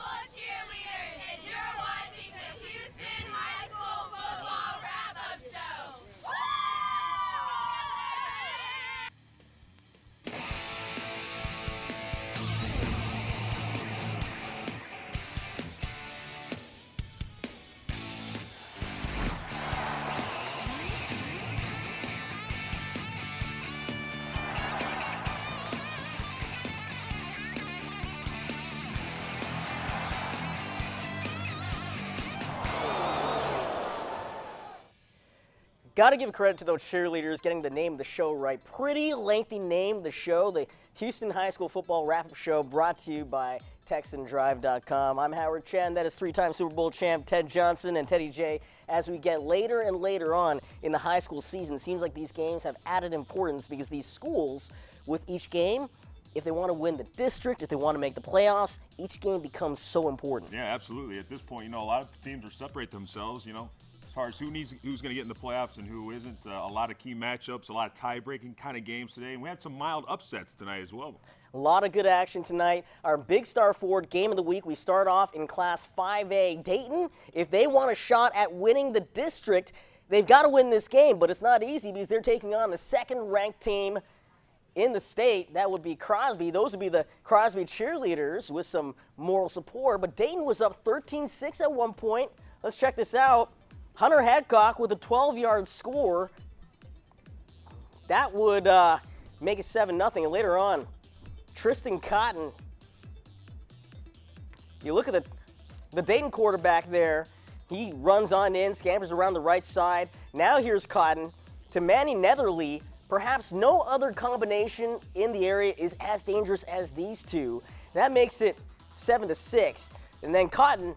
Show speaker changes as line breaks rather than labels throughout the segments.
Humble cheerleaders, and you're watching the Houston High School Football Wrap-Up Show. Woo!
Got to give credit to those cheerleaders getting the name of the show right. Pretty lengthy name of the show, the Houston High School Football Wrap-Up Show, brought to you by TexanDrive.com. I'm Howard Chen. That is three-time Super Bowl champ Ted Johnson and Teddy J. As we get later and later on in the high school season, it seems like these games have added importance because these schools, with each game, if they want to win the district, if they want to make the playoffs, each game becomes so important.
Yeah, absolutely. At this point, a lot of teams are separate themselves, as far as who's going to get in the playoffs and who isn't. A lot of key matchups, a lot of tie-breaking kind of games today, and we had some mild upsets tonight as well.
A lot of good action tonight. Our Big Star Forward game of the week, we start off in Class 5A. Dayton, if they want a shot at winning the district, they've got to win this game, but it's not easy because they're taking on the second-ranked team in the state. That would be Crosby. Those would be the Crosby cheerleaders with some moral support, but Dayton was up 13-6 at one point. Let's check this out. Hunter Hadcock with a 12-yard score. That would make it 7-0. And later on, Tristan Cotton. You look at the Dayton quarterback there. He runs on in, scampers around the right side. Now here's Cotton to Manny Netherly. Perhaps no other combination in the area is as dangerous as these two. That makes it 7-6. And then Cotton,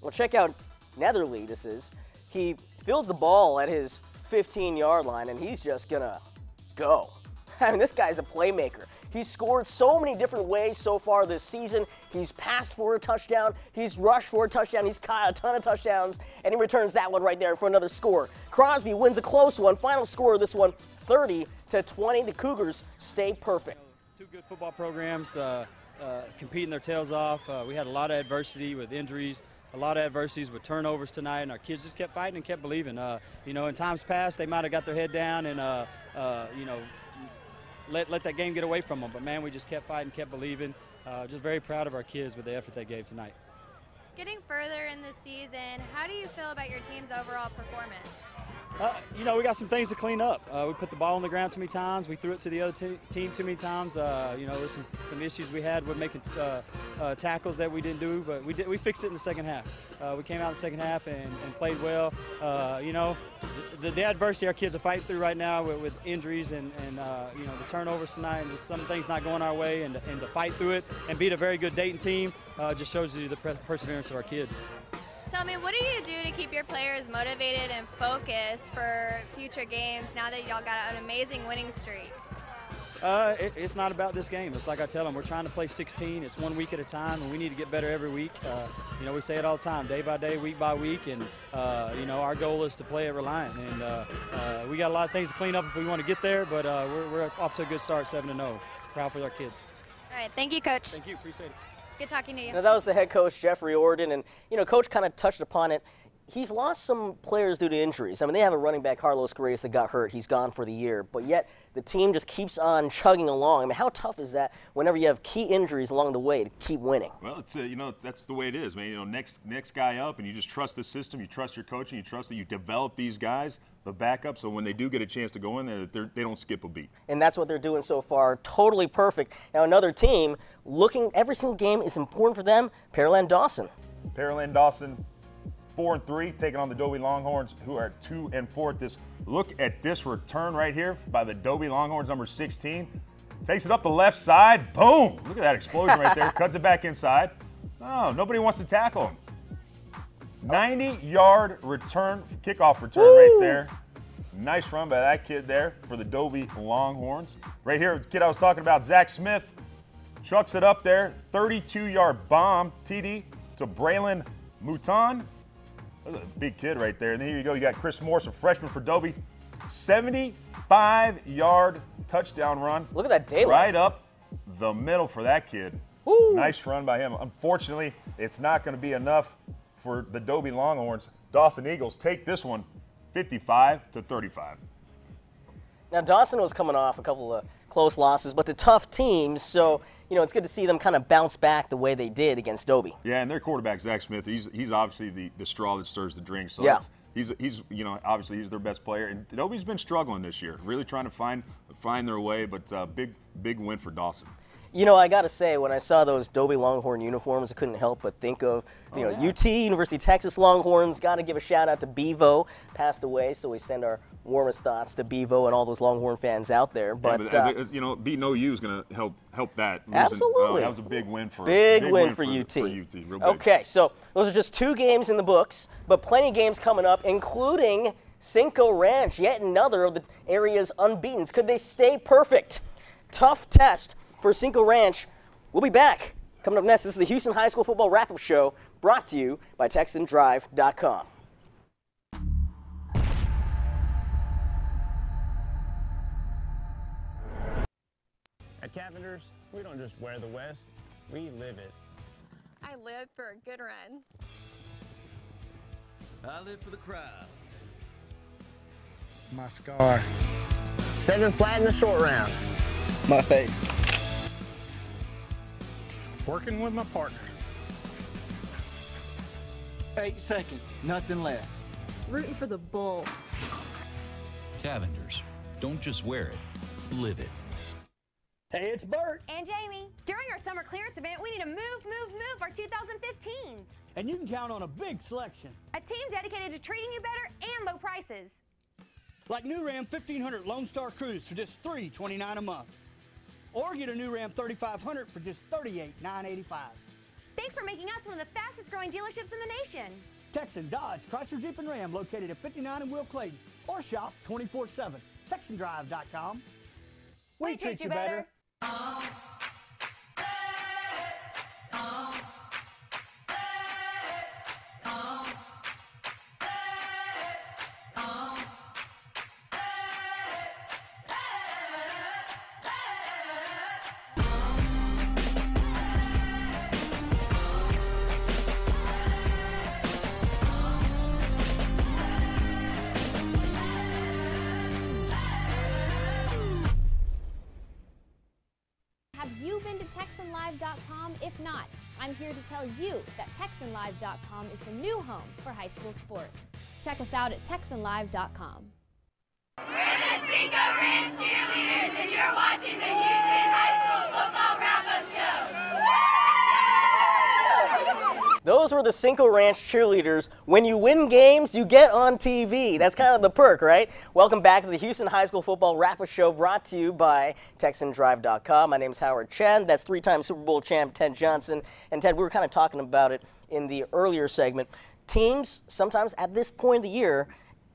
well, check out Netherly, he fields the ball at his 15-yard line, and he's just gonna go. I mean, this guy's a playmaker. He's scored so many different ways so far this season. He's passed for a touchdown, he's rushed for a touchdown, he's caught a ton of touchdowns, and he returns that one right there for another score. Crosby wins a close one. Final score of this one, 30-20. The Cougars stay perfect.
Two good football programs competing their tails off. We had a lot of adversity with injuries, a lot of adversities with turnovers tonight, and our kids just kept fighting and kept believing. In times past, they might have got their head down and, let that game get away from them. But, man, we just kept fighting, kept believing. Just very proud of our kids with the effort they gave tonight.
Getting further in the season, how do you feel about your team's overall performance?
We got some things to clean up. We put the ball on the ground too many times. We threw it to the other team too many times. There's some issues we had with making tackles that we didn't do, but we fixed it in the second half. We came out in the second half and played well. The adversity our kids are fighting through right now with injuries and the turnovers tonight and just some things not going our way and to fight through it and beat a very good Dayton team just shows you the perseverance of our kids.
Tell me, what do you do to keep your players motivated and focused for future games now that y'all got an amazing winning streak?
It's not about this game. It's like I tell them, we're trying to play 16. It's 1 week at a time, and we need to get better every week. We say it all the time, day by day, week by week, and our goal is to play at Reliant. And we got a lot of things to clean up if we want to get there, but we're off to a good start, 7-0. Proud for our kids.
All right, thank you, Coach.
Thank you, appreciate it.
Good talking to you.
Now, that was the head coach, Jeffrey Orden, and, Coach kind of touched upon it. He's lost some players due to injuries. I mean, they have a running back, Carlos Correas, that got hurt. He's gone for the year, but yet the team just keeps on chugging along. I mean, how tough is that whenever you have key injuries along the way to keep winning?
Well, it's that's the way it is, man. Next guy up, and you just trust the system, you trust your coaching, you trust that you develop these guys, the backup, so when they do get a chance to go in there, they don't skip a beat. And
that's what they're doing so far. Totally perfect. Now, another team looking, every single game is important for them, Pearland Dawson.
Pearland Dawson, 4-3, taking on the Dobie Longhorns, who are 2-4 at this. Look at this return right here by the Dobie Longhorns, number 16. Takes it up the left side. Boom! Look at that explosion right there. Cuts it back inside. Oh, nobody wants to tackle him. 90-yard return, kickoff return right there. Nice run by that kid there for the Dobie Longhorns. Right here, the kid I was talking about, Zach Smith, chucks it up there. 32-yard bomb, TD to Braylon Mouton. That's a big kid right there. And then here you go, you got Chris Morse, a freshman for Dobie. 75-yard touchdown run.
Look at that daylight.
Right up the middle for that kid.
Woo.
Nice run by him. Unfortunately, it's not going to be enough for the Dobie Longhorns. Dawson Eagles take this one 55-35.
Now, Dawson was coming off a couple of close losses, but to tough teams, so, you know, it's good to see them kind of bounce back the way they did against Dobie.
Yeah, and their quarterback, Zach Smith, he's obviously the straw that stirs the drink. So
yeah.
He's you know, obviously he's their best player. And Dobie's been struggling this year, really trying to find their way, but big win for Dawson.
You know, I got to say, when I saw those Dobie Longhorn uniforms, I couldn't help but think of, you know, UT, University of Texas Longhorns. Got to give a shout out to Bevo, passed away, so we send our warmest thoughts to Bevo and all those Longhorn fans out there. But,
you know, beating OU is going to help that.
Absolutely.
That was a big win for
big win for UT.
Real big.
Okay, so those are just 2 games in the books, but plenty of games coming up, including Cinco Ranch, yet another of the area's unbeatens. Could they stay perfect? Tough test for Cinco Ranch. We'll be back. Coming up next, this is the Houston High School Football Wrap-Up Show, brought to you by TexanDrive.com.
At Cavenders, we don't just wear the West, we live it.
I live for a good run.
I live for the crowd.
My scar.
7 flat in the short round.
My face.
Working with my partner.
8 seconds, nothing less.
Rooting for the bull.
Cavenders, don't just wear it, live it.
Hey, it's Bert.
And Jamie. During our summer clearance event, we need to move our 2015s.
And you can count on a big selection.
A team dedicated to treating you better and low prices.
Like new Ram 1500 Lone Star Cruise for just $329 a month. Or get a new Ram 3500 for just $38,985.
Thanks for making us one of the fastest growing dealerships in the nation.
Texan, Dodge, Chrysler, Jeep, and Ram located at 59 in Will Clayton. Or shop 24/7. TexanDrive.com. We treat you better.
Have you been to TexanLive.com? If not, I'm here to tell you that TexanLive.com is the new home for high school sports. Check us out at TexanLive.com.
We're the Cinco Ranch cheerleaders, and you're watching the Houston High School Football Wrap-Up Show.
Those were the Cinco Ranch cheerleaders. When you win games, you get on TV. That's kind of the perk, right? Welcome back to the Houston High School Football Wrap-Up Show, brought to you by TexanDrive.com. My name's Howard Chen. That's 3-time Super Bowl champ Ted Johnson. And Ted, we were kind of talking about it in the earlier segment. Teams, sometimes at this point of the year,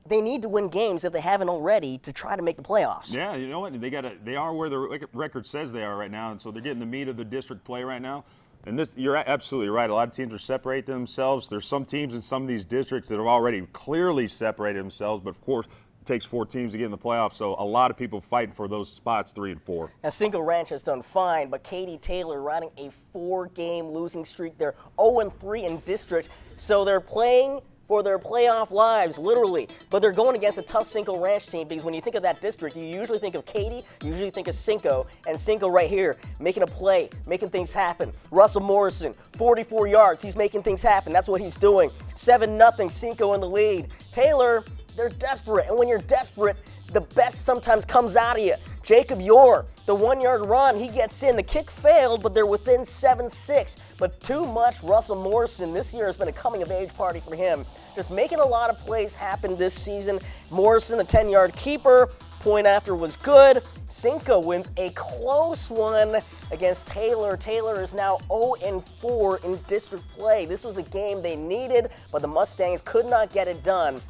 they need to win games if they haven't already to try to make the playoffs.
Yeah, you know what? They are where the record says they are right now, and so they're getting the meat of the district play right now. And this, you're absolutely right. A lot of teams are separating themselves. There's some teams in some of these districts that have already clearly separated themselves, but of course, it takes 4 teams to get in the playoffs. So a lot of people fighting for those spots 3 and 4.
Now, Cinco Ranch has done fine, but Katy Taylor riding a 4-game losing streak. They're 0-3 in district, so they're playing for their playoff lives, literally. But they're going against a tough Cinco Ranch team, because when you think of that district, you usually think of Katy, you usually think of Cinco, and Cinco right here, making a play, making things happen. Russell Morrison, 44 yards, he's making things happen. That's what he's doing. 7-0, Cinco in the lead. Taylor, they're desperate, and when you're desperate, the best sometimes comes out of you. Jacob Yore, the 1-yard run, he gets in. The kick failed, but they're within 7-6. But too much Russell Morrison. This year has been a coming-of-age party for him. Just making a lot of plays happen this season. Morrison, the 10-yard keeper. Point after was good. Cinco wins a close one against Taylor. Taylor is now 0-4 in district play. This was a game they needed, but the Mustangs could not get it done.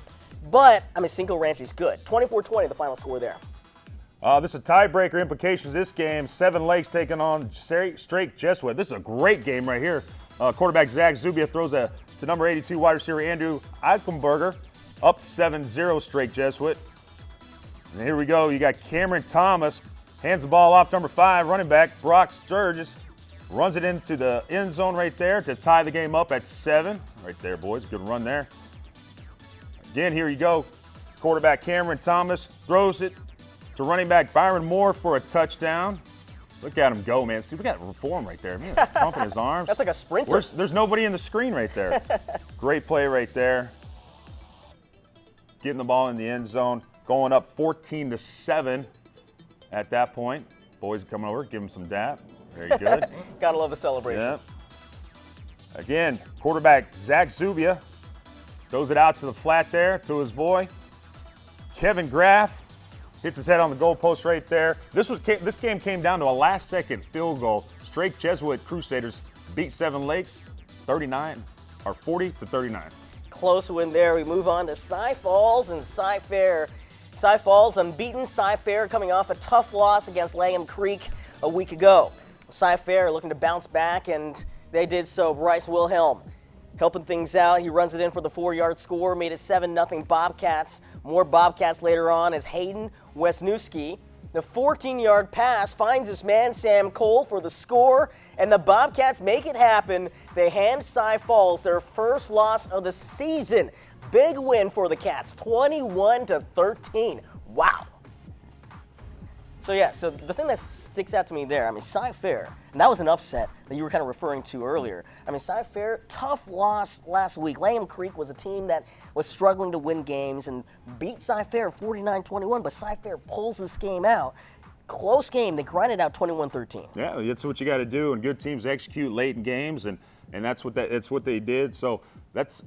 But, I mean, Cinco Ranch is good. 24-20, the final score there.
This is a tiebreaker implications. This game, 7 Lakes taking on Strake Jesuit. This is a great game right here. Quarterback Zach Zubia throws to number 82 wide receiver Andrew Eichenberger, up 7-0 Strake Jesuit. And here we go. You got Cameron Thomas, hands the ball off to number 5 running back Brock Sturgis. runs it into the end zone right there to tie the game up at 7. Right there, boys. Good run there. Again, here you go. Quarterback Cameron Thomas throws it to running back Byron Moore for a touchdown. Look at him go, man. See, look at that form right there. Man, pumping his arms.
That's like a sprinter.
There's nobody in the screen right there. Great play right there. Getting the ball in the end zone. Going up 14-7 at that point. Boys are coming over. Give him some dap. Very good.
Gotta love a celebration.
Yeah. Again, quarterback Zach Zubia throws it out to the flat there to his boy. Kevin Graff hits his head on the goalpost right there. This game came down to a last-second field goal. Strake Jesuit Crusaders beat Seven Lakes 40-39.
Close win there. We move on to Cy Falls and Cy Fair. Cy Falls unbeaten. Cy Fair coming off a tough loss against Langham Creek a week ago. Cy Fair looking to bounce back, and they did so. Bryce Wilhelm helping things out. He runs it in for the 4-yard score, made it 7-0 Bobcats. More Bobcats later on as Hayden Wesniewski. The 14-yard pass finds his man Sam Cole for the score, and the Bobcats make it happen. They hand Cy Falls their first loss of the season. Big win for the Cats, 21-13. Wow. So yeah, so the thing that sticks out to me there, I mean, Cy Fair, and that was an upset that you were kind of referring to earlier. I mean, Cy Fair, tough loss last week. Langham Creek was a team that was struggling to win games and beat Cy Fair 49-21, but Cy Fair pulls this game out. Close game, they grinded out 21-13.
Yeah, that's what you got to do, and good teams execute late in games, and that's what they did. So that's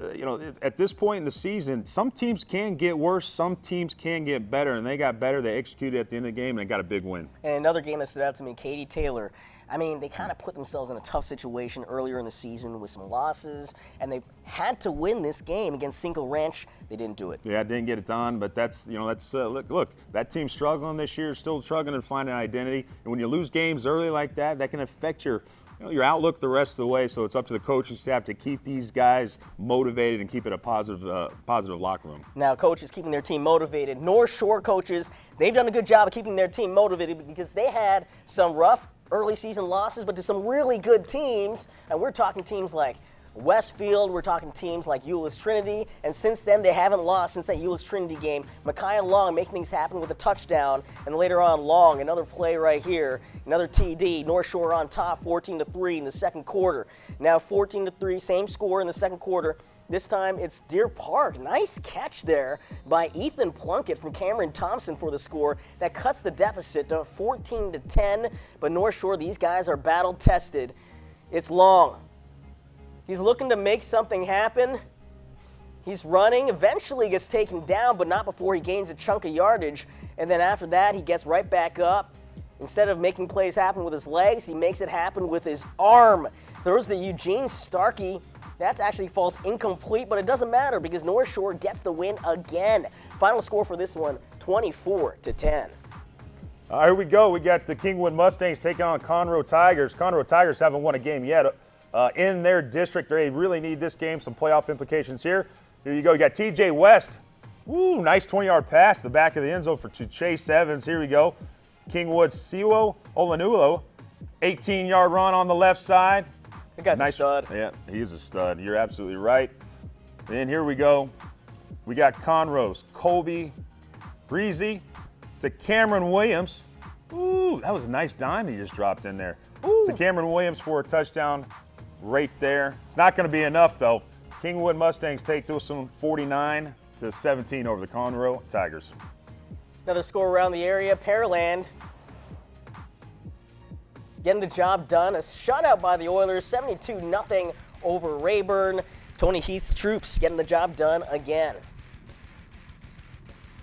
at this point in the season, some teams can get worse, some teams can get better, and they got better. They executed at the end of the game, and they got a big win.
And another game that stood out to me, Katy Taylor. I mean, they kind of put themselves in a tough situation earlier in the season with some losses, and they had to win this game against Cinco Ranch. They didn't do it.
Yeah, didn't get it done, but that's look, that team's struggling this year, still struggling to find an identity. And when you lose games early like that, that can affect your outlook the rest of the way. So it's up to the coaching staff to keep these guys motivated and keep it a positive locker room.
Now, coaches keeping their team motivated. North Shore coaches, they've done a good job of keeping their team motivated because they had some rough early season losses, but to some really good teams. And we're talking teams like Westfield, we're talking teams like Euless Trinity, and since then they haven't lost since that Euless Trinity game. Micaiah Long making things happen with a touchdown, and later on Long, another play right here, another TD, North Shore on top, 14-3 in the second quarter. Now 14-3, same score in the second quarter. This time it's Deer Park. Nice catch there by Ethan Plunkett from Cameron Thompson for the score. That cuts the deficit to 14-10, but North Shore, these guys are battle tested. It's Long. He's looking to make something happen. He's running, eventually gets taken down, but not before he gains a chunk of yardage. And then after that, he gets right back up. Instead of making plays happen with his legs, he makes it happen with his arm. Throws to Eugene Starkey. That actually falls incomplete, but it doesn't matter because North Shore gets the win again. Final score for this one, 24-10.
Here we go. We got the Kingwood Mustangs taking on Conroe Tigers. Conroe Tigers haven't won a game yet in their district. They really need this game. Some playoff implications here. Here you go. You got TJ West. Woo, nice 20-yard pass to the back of the end zone for Chase Evans. Here we go. Kingwood Siwo Olanulo, 18-yard run on the left side.
That guy's a stud.
Yeah, he's a stud. You're absolutely right. And here we go. We got Conroe's Colby Breezy to Cameron Williams. Ooh, that was a nice dime he just dropped in there.
Ooh.
To Cameron Williams for a touchdown right there. It's not going to be enough, though. Kingwood Mustangs take this one 49-17 over the Conroe Tigers.
Another score around the area, Pearland getting the job done. A shutout by the Oilers, 72-0 over Rayburn. Tony Heath's troops getting the job done again.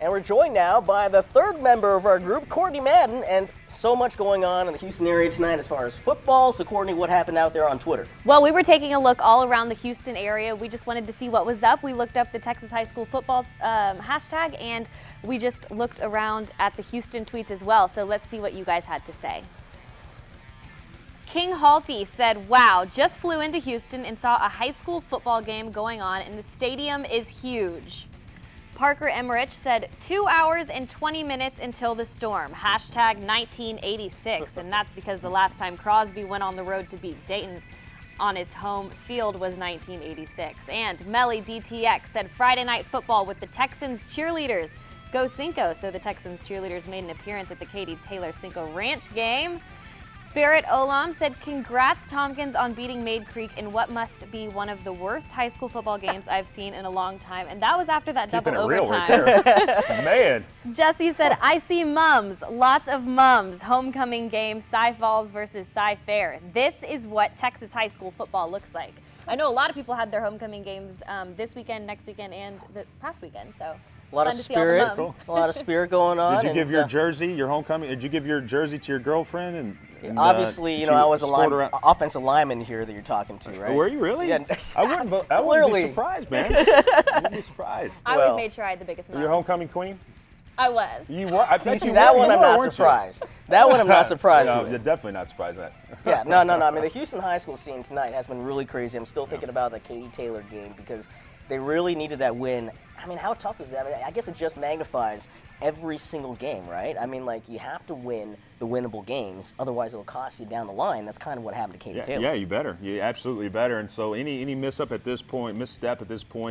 And we're joined now by the third member of our group, Courtney Madden, and so much going on in the Houston area tonight as far as football. So, Courtney, what happened out there on Twitter?
Well, we were taking a look all around the Houston area. We just wanted to see what was up. We looked up the Texas High School Football hashtag, and we just looked around at the Houston tweets as well. So let's see what you guys had to say. King Halty said, wow, just flew into Houston and saw a high school football game going on, and the stadium is huge. Parker Emmerich said 2 hours and 20 minutes until the storm. Hashtag 1986. And that's because the last time Crosby went on the road to beat Dayton on its home field was 1986. And Melly DTX said Friday night football with the Texans cheerleaders. Go Cinco. So the Texans cheerleaders made an appearance at the Katy Taylor Cinco Ranch game. Barrett Olam said, congrats Tompkins on beating Mayde Creek in what must be one of the worst high school football games I've seen in a long time. And that was after that double overtime.
Right there. Man.
Jesse said, I see mums, lots of mums. Homecoming game, Cy Falls versus Cy Fair. This is what Texas high school football looks like. I know a lot of people had their homecoming games this weekend, next weekend, and the past weekend. So
a lot of spirit, a lot of spirit going on.
Did you give your jersey, your homecoming? Did you give your jersey to your girlfriend? And
obviously, you know, I was a offensive lineman here that you're talking to, right?
Were you really?
Yeah.
I wouldn't be surprised, man. I wouldn't be surprised.
I always made sure I had the biggest mums.
Your homecoming queen?
I was.
You were? I think you
that
were.
one I'm not surprised. That one I'm not surprised with.
You're definitely not surprised at
Yeah,
that.
no. I mean, the Houston high school scene tonight has been really crazy. I'm still thinking about the Katy Taylor game because they really needed that win. I mean, how tough is that? I mean, I guess it just magnifies every single game, right? I mean, like, you have to win the winnable games, otherwise it'll cost you down the line. That's kind of what happened to Katy Taylor.
Yeah, you better. You absolutely better. And so any misstep at this point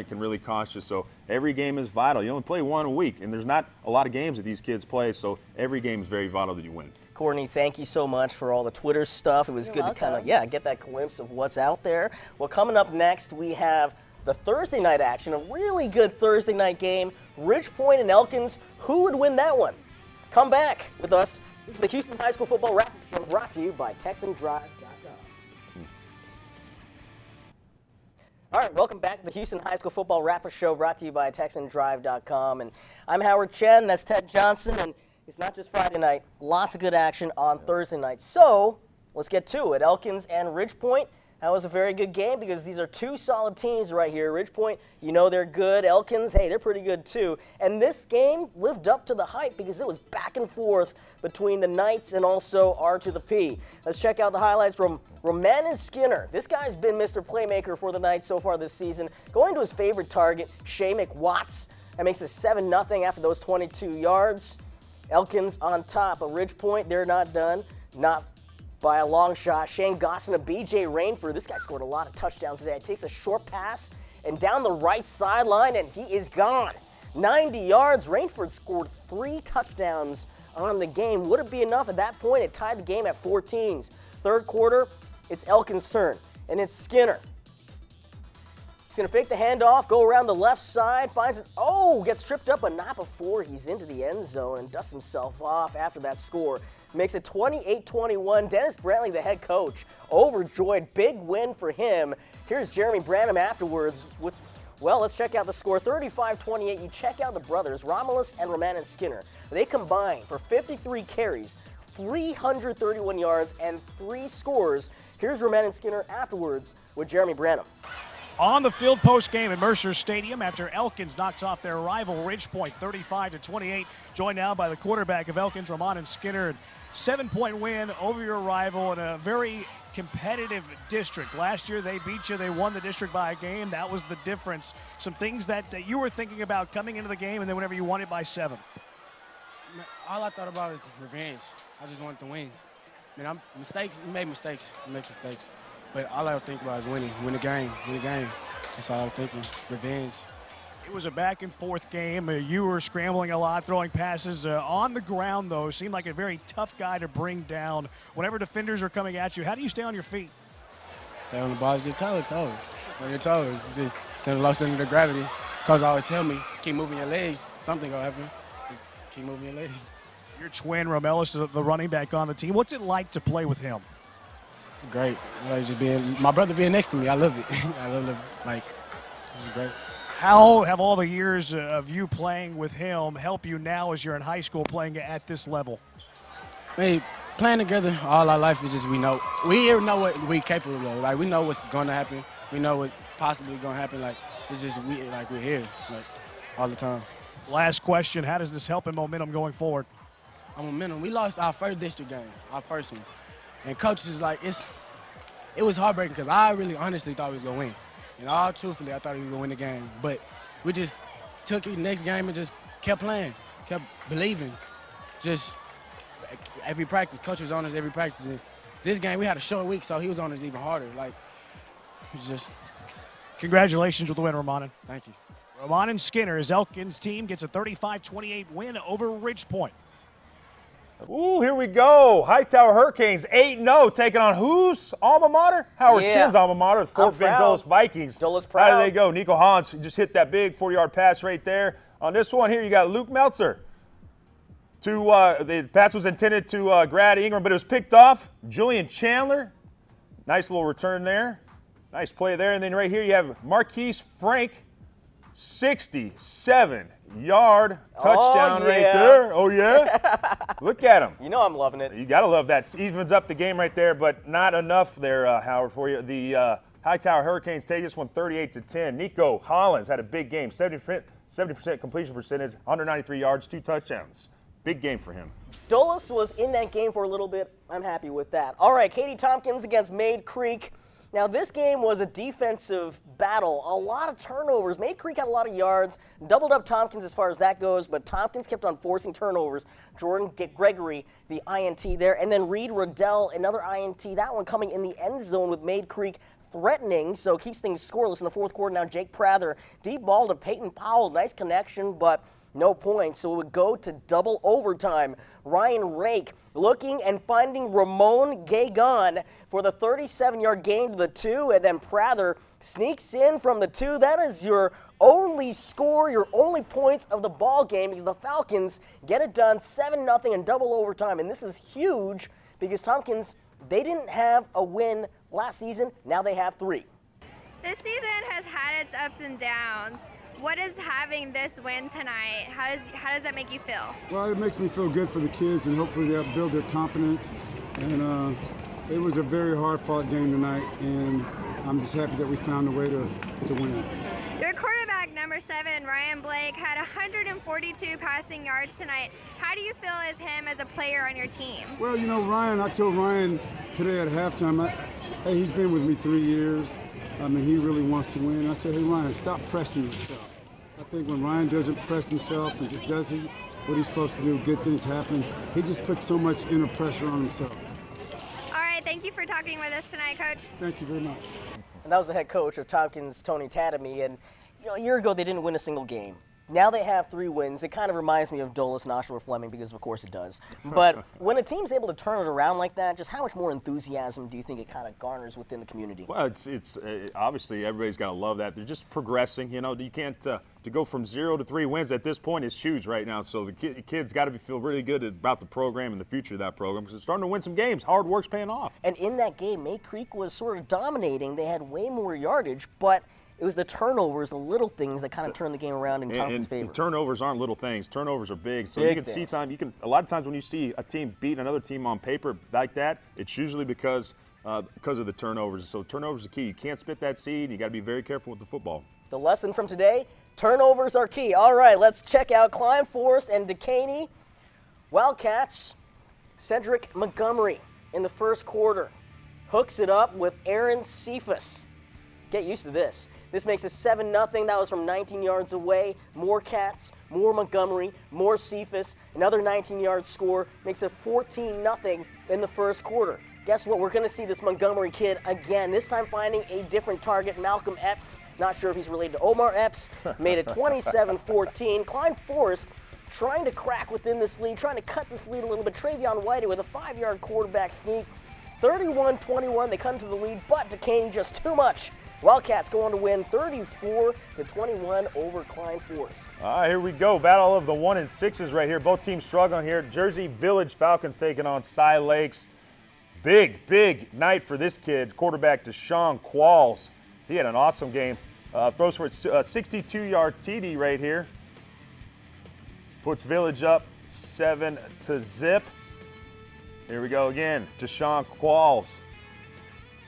can really cost you. So every game is vital. You only play one a week, and there's not a lot of games that these kids play, so every game is very vital that you win.
Courtney, thank you so much for all the Twitter stuff. It was good to kind of, get that glimpse of what's out there. Well, coming up next, we have the Thursday night action, a really good Thursday night game. Ridgepoint and Elkins, who would win that one? Come back with us. It's the Houston High School Football Wrap Show brought to you by TexanDrive.com. All right, welcome back to the Houston High School Football Wrap Show brought to you by TexanDrive.com. And I'm Howard Chen, that's Ted Johnson, and it's not just Friday night, lots of good action on Thursday night. So let's get to it. Elkins and Ridgepoint. That was a very good game because these are two solid teams right here. Ridgepoint, you know they're good. Elkins, hey, they're pretty good too. And this game lived up to the hype because it was back and forth between the Knights and also R to the P. Let's check out the highlights from Romanin Skinner. This guy's been Mr. Playmaker for the Knights so far this season. Going to his favorite target, Shea McWatts. That makes it 7-0 after those 22 yards. Elkins on top. At Ridgepoint, they're not done. Not by a long shot. Shane Gosson and B.J. Rainford. This guy scored a lot of touchdowns today. He takes a short pass and down the right sideline, and he is gone. 90 yards. Rainford scored 3 touchdowns on the game. Would it be enough at that point? It tied the game at 14. Third quarter, it's Elkins' turn, and it's Skinner. He's going to fake the handoff, go around the left side, finds it. Oh, gets tripped up, but not before he's into the end zone and dusts himself off after that score. Makes it 28-21. Dennis Brantley, the head coach, overjoyed. Big win for him. Here's Jeremy Branham afterwards with, well, let's check out the score. 35-28. You check out the brothers, Romulus and Romanin Skinner. They combined for 53 carries, 331 yards, and 3 scores. Here's Romanin Skinner afterwards with Jeremy Branham.
On the field post-game at Mercer Stadium after Elkins knocked off their rival Ridgepoint 35-28. Joined now by the quarterback of Elkins, Romanin Skinner. 7-point win over your rival in a very competitive district. Last year they beat you. They won the district by a game. That was the difference. Some things that you were thinking about coming into the game and then whenever you won it by 7.
All I thought about is revenge. I just wanted to win. I mean, we made mistakes. We make mistakes. But all I would think about is winning. Win the game. Win the game. That's all I was thinking. Revenge.
It was a back-and-forth game. You were scrambling a lot, throwing passes on the ground, though. Seemed like a very tough guy to bring down. Whenever defenders are coming at you, how do you stay on your feet?
Stay on the ball, just toes. On your toes. It's just send low center of gravity. Coach always tell me, keep moving your legs. Something gonna happen. Just keep moving your legs.
Your twin, Romelis, the running back on the team. What's it like to play with him?
It's great. Like just my brother being next to me. I love it. I love it. Like, it's great.
How have all the years of you playing with him help you now as you're in high school playing at this level?
Hey, playing together all our life is just we know what we're capable of. Like we know what's gonna happen. We know what's possibly gonna happen. Like it's just we're here like all the time.
Last question: how does this help in momentum going forward?
Our momentum. We lost our first district game, our first one, and coach is like it was heartbreaking because I really honestly thought we was gonna win. And all truthfully, I thought we were going to win the game. But we just took it next game and just kept playing, kept believing. Just every practice, coach was on us every practice. And this game, we had a short week, so he was on us even harder. Like, it was just.
Congratulations with the win, Romanen.
Thank you.
Romanen Skinner's Elkins team gets a 35-28 win over Ridgepoint.
Ooh, here we go. Hightower Hurricanes 8-0 taking on whose alma mater? Howard Chinn's alma mater, the Fort Bend Dulles Vikings.
Dulles proud.
How did they go? Nico Hans just hit that big 40-yard pass right there. On this one here, you got Luke Meltzer. The pass was intended to Grad Ingram, but it was picked off. Julian Chandler, nice little return there. Nice play there. And then right here you have Marquise Frank, 67-yard touchdown right there. Oh, yeah? Look at him.
You know I'm loving it.
You got to love that. Evens up the game right there, but not enough there, Howard, for you. The Hightower Hurricanes take this one 38-10. Nico Hollins had a big game, 70% completion percentage, 193 yards, 2 touchdowns. Big game for him.
Dulles was in that game for a little bit. I'm happy with that. All right, Katy Tompkins against Mayde Creek. Now, this game was a defensive battle. A lot of turnovers. Mayde Creek had a lot of yards, doubled up Tompkins as far as that goes, but Tompkins kept on forcing turnovers. Jordan Gregory, the INT there, and then Reed Riddell, another INT, that one coming in the end zone with Mayde Creek threatening, so keeps things scoreless in the fourth quarter. Now, Jake Prather, deep ball to Peyton Powell, nice connection, but no points, so it would go to double overtime. Ryan Rake looking and finding Ramon Gagon for the 37-yard gain to the 2, and then Prather sneaks in from the 2. That is your only score, your only points of the ball game, because the Falcons get it done 7-0 in double overtime, and this is huge because Tompkins, they didn't have a win last season. Now they have 3.
This season has had its ups and downs. What is having this win tonight? How does that make you feel?
Well, it makes me feel good for the kids, and hopefully they'll build their confidence. And it was a very hard-fought game tonight, and I'm just happy that we found a way to win.
Your quarterback, number 7, Ryan Blake, had 142 passing yards tonight. How do you feel as him as a player on your team?
Well, you know, Ryan, I told Ryan today at halftime, hey, he's been with me 3 years. I mean, he really wants to win. I said, hey, Ryan, stop pressing yourself. I think when Ryan doesn't press himself and just does what he's supposed to do, good things happen. He just puts so much inner pressure on himself.
All right, thank you for talking with us tonight, Coach.
Thank you very much.
And that was the head coach of Tompkins, Tony Tatamy, and you know, a year ago they didn't win a single game. Now they have 3 wins. It kind of reminds me of Dulles and Oshawa Fleming because, of course, it does. But when a team's able to turn it around like that, just how much more enthusiasm do you think it kind of garners within the community?
Well, it's obviously everybody's got to love that. They're just progressing. You know, you can't to go from 0 to 3 wins at this point is huge right now. So the kids got to feel really good about the program and the future of that program because it's starting to win some games. Hard work's paying off.
And in that game, Mayde Creek was sort of dominating. They had way more yardage, but it was the turnovers, the little things that kind of turned the game around in Tompkins' favor.
And turnovers aren't little things. Turnovers are big. So
big
you can
things.
see a lot of times when you see a team beat another team on paper like that, it's usually because of the turnovers. So turnovers are key. You can't spit that seed. You got to be very careful with the football.
The lesson from today, turnovers are key. All right, let's check out Klein Forest and Caney. Wildcats, Cedric Montgomery in the first quarter hooks it up with Aaron Cephas. Get used to this. This makes it 7-0. That was from 19 yards away. More Cats, more Montgomery, more Cephas. Another 19-yard score makes it 14-0 in the first quarter. Guess what? We're going to see this Montgomery kid again, this time finding a different target, Malcolm Epps. Not sure if he's related to Omar Epps. Made it 27-14. Klein Forest trying to crack within this lead, trying to cut this lead a little bit. Travion Whitey with a 5-yard quarterback sneak. 31-21, they cut into the lead, but Caney just too much. Wildcats go on to win 34-21 over Klein Forest.
All right, here we go. Battle of the 1 and 6s right here. Both teams struggling here. Jersey Village Falcons taking on Cy Lakes. Big night for this kid. Quarterback Deshaun Qualls. He had an awesome game. Throws for a 62-yard TD right here. Puts Village up 7-0. Here we go again. Deshaun Qualls.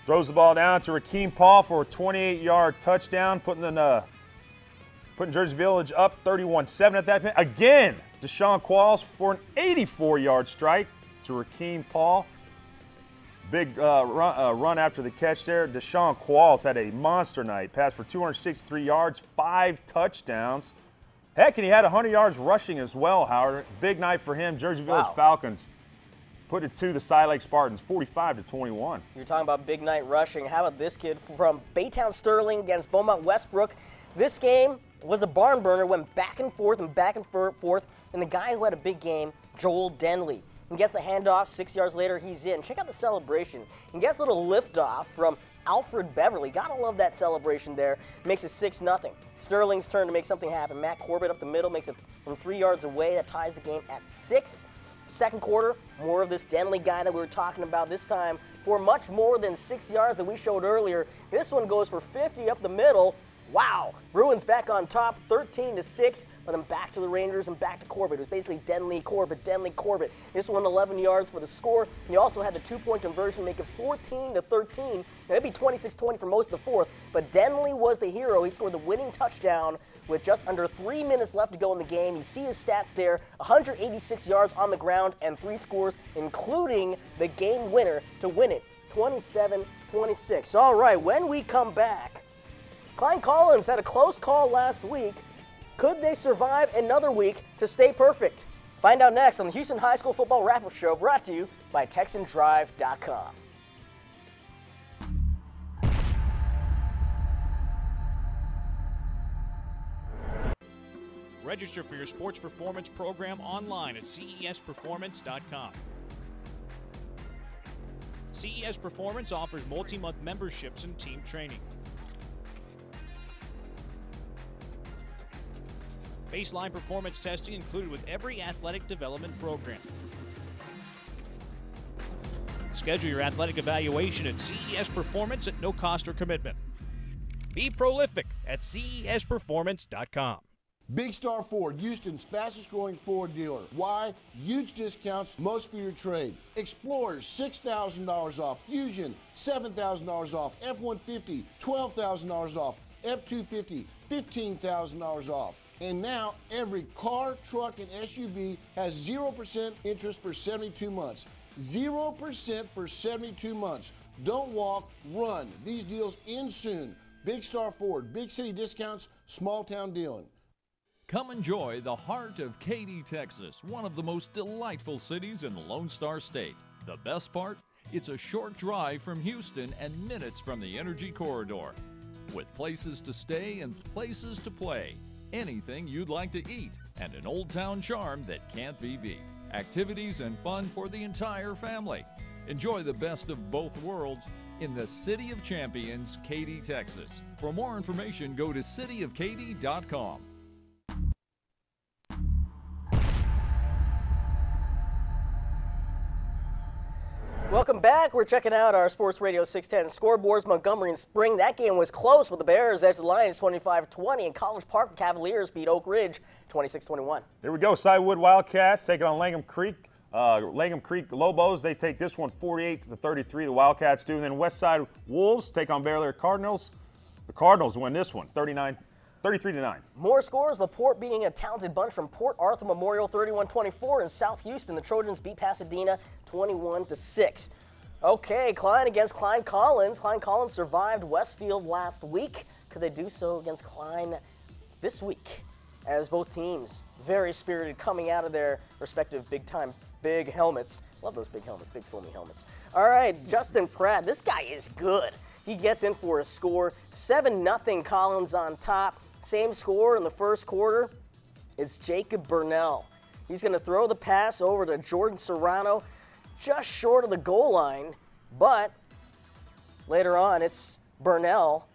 Throws the ball down to Rakeem Paul for a 28-yard touchdown, putting Jersey Village up 31-7 at that point. Again, Deshaun Qualls for an 84-yard strike to Rakeem Paul. Big run after the catch there. Deshaun Qualls had a monster night. Passed for 263 yards, 5 touchdowns. Heck, and he had 100 yards rushing as well, Howard. Big night for him. Jersey Village Falcons put it to the Side Lake Spartans, 45-21.
You're talking about big night rushing. How about this kid from Baytown Sterling against Beaumont Westbrook? This game was a barn burner, went back and forth, and the guy who had a big game, Joel Denley, and gets the handoff. 6 yards later, he's in. Check out the celebration. He gets a little liftoff from Alfred Beverly. Gotta love that celebration there. Makes it 6-0. Sterling's turn to make something happen. Matt Corbett up the middle makes it from 3 yards away. That ties the game at 6. Second quarter, more of this Denley guy that we were talking about, this time for much more than 6 yards that we showed earlier. This one goes for 50 up the middle. Wow, Bruins back on top, 13-6, but then back to the Rangers and back to Corbett. It was basically Denley, Corbett, Denley, Corbett. This one 11 yards for the score. And you also had the 2-point conversion, make it 14-13. Now, it'd be 26-20 for most of the fourth, but Denley was the hero. He scored the winning touchdown with just under 3 minutes left to go in the game. You see his stats there, 186 yards on the ground and 3 scores, including the game winner to win it, 27-26. All right, when we come back, Klein Collins had a close call last week. Could they survive another week to stay perfect? Find out next on the Houston High School Football Wrap-Up Show, brought to you by TexanDrive.com.
Register for your sports performance program online at CESperformance.com. CES Performance offers multi-month memberships and team training. Baseline performance testing included with every athletic development program. Schedule your athletic evaluation at CES Performance at no cost or commitment. Be prolific at CESperformance.com.
Big Star Ford, Houston's fastest growing Ford dealer. Why? Huge discounts, most for your trade. Explorers, $6,000 off. Fusion, $7,000 off. F-150, $12,000 off. F-250, $15,000 off. And now every car, truck, and SUV has 0% interest for 72 months. 0% for 72 months. Don't walk, run. These deals end soon. Big Star Ford, big city discounts, small town dealing.
Come enjoy the heart of Katy, Texas, one of the most delightful cities in the Lone Star State. The best part? It's a short drive from Houston and minutes from the Energy Corridor. With places to stay and places to play, anything you'd like to eat, and an old town charm that can't be beat. Activities and fun for the entire family. Enjoy the best of both worlds in the City of Champions, Katy, Texas. For more information, go to cityofkaty.com.
Welcome back. We're checking out our Sports Radio 610 scoreboards. Montgomery and Spring. That game was close with the Bears edged the Lions 25-20, and College Park Cavaliers beat Oak Ridge 26-21.
Here we go. Sidewood Wildcats taking on Langham Creek. Langham Creek Lobos, they take this one 48-33. The Wildcats do. And then Westside Wolves take on Bear Lair Cardinals. The Cardinals win this one 33-9.
More scores. LaPorte beating a talented bunch from Port Arthur Memorial 31-24. In South Houston, the Trojans beat Pasadena 21-6. Okay, Klein against Klein Collins. Klein Collins survived Westfield last week. Could they do so against Klein this week? As both teams very spirited coming out of their respective big helmets. Love those big helmets, big filmy helmets. All right, Justin Pratt. This guy is good. He gets in for a score. 7-0 Collins on top. Same score in the first quarter. It's Jacob Burnell. He's going to throw the pass over to Jordan Serrano, just short of the goal line, but later on it's Burnell.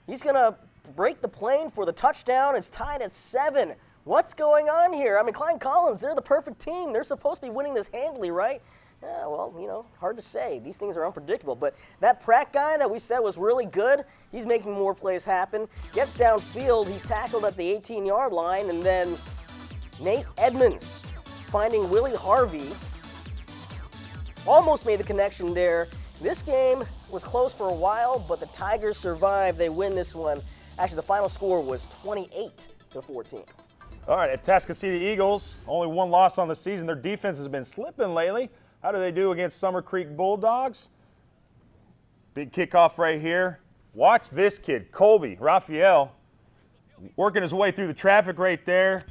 He's going to break the plane for the touchdown. It's tied at 7. What's going on here? I mean, Klein Collins, they're the perfect team. They're supposed to be winning this handily, right? Yeah, well, you know, hard to say. These things are unpredictable. But that Pratt guy that we said was really good, he's making more plays happen. Gets downfield. He's tackled at the 18-yard line. And then Nate Edmonds finding Willie Harvey. Almost made the connection there. This game was close for a while, but the Tigers survived. They win this one. Actually, the final score was 28-14.
All right, Atascocita Eagles, only one loss on the season. Their defense has been slipping lately. How do they do against Summer Creek Bulldogs? Big kickoff right here. Watch this kid, Colby Raphael. working his way through the traffic right there.